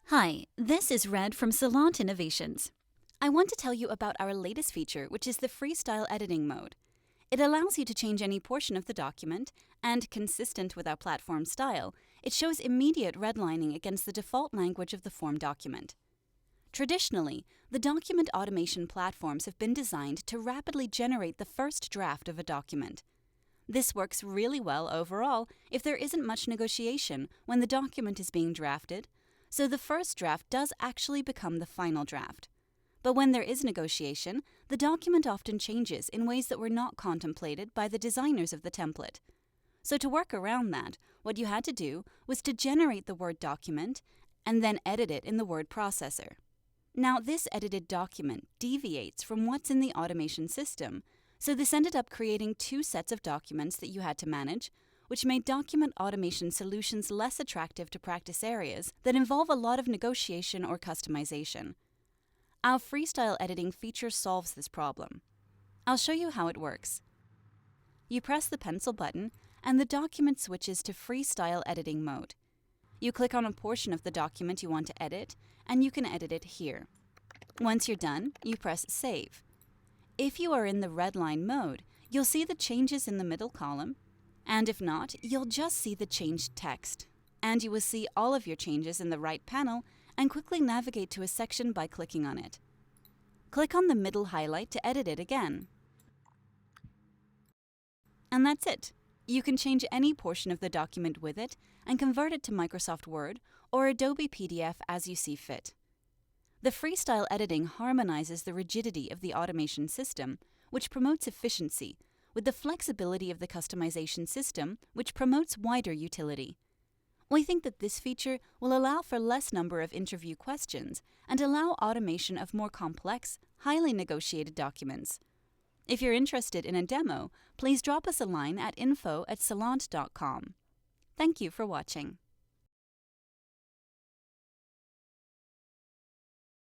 Hi, this is Red from Celant Innovations. I want to tell you about our latest feature, which is the Freestyle editing mode. It allows you to change any portion of the document, and consistent with our platform style, it shows immediate redlining against the default language of the form document. Traditionally, the document automation platforms have been designed to rapidly generate the first draft of a document. This works really well overall if there isn't much negotiation when the document is being drafted, so the first draft does actually become the final draft. But when there is negotiation, the document often changes in ways that were not contemplated by the designers of the template. So to work around that, what you had to do was to generate the Word document and then edit it in the word processor. Now, this edited document deviates from what's in the automation system, so this ended up creating two sets of documents that you had to manage, which made document automation solutions less attractive to practice areas that involve a lot of negotiation or customization. Our Freestyle editing feature solves this problem. I'll show you how it works. You press the pencil button, and the document switches to Freestyle editing mode. You click on a portion of the document you want to edit, and you can edit it here. Once you're done, you press Save. If you are in the redline mode, you'll see the changes in the middle column, and if not, you'll just see the changed text. And you will see all of your changes in the right panel and quickly navigate to a section by clicking on it. Click on the middle highlight to edit it again. And that's it. You can change any portion of the document with it and convert it to Microsoft Word or Adobe PDF as you see fit. The Freestyle editing harmonizes the rigidity of the automation system, which promotes efficiency, with the flexibility of the customization system, which promotes wider utility. We think that this feature will allow for less number of interview questions and allow automation of more complex, highly negotiated documents. If you're interested in a demo, please drop us a line at info@celant.com. Thank you for watching.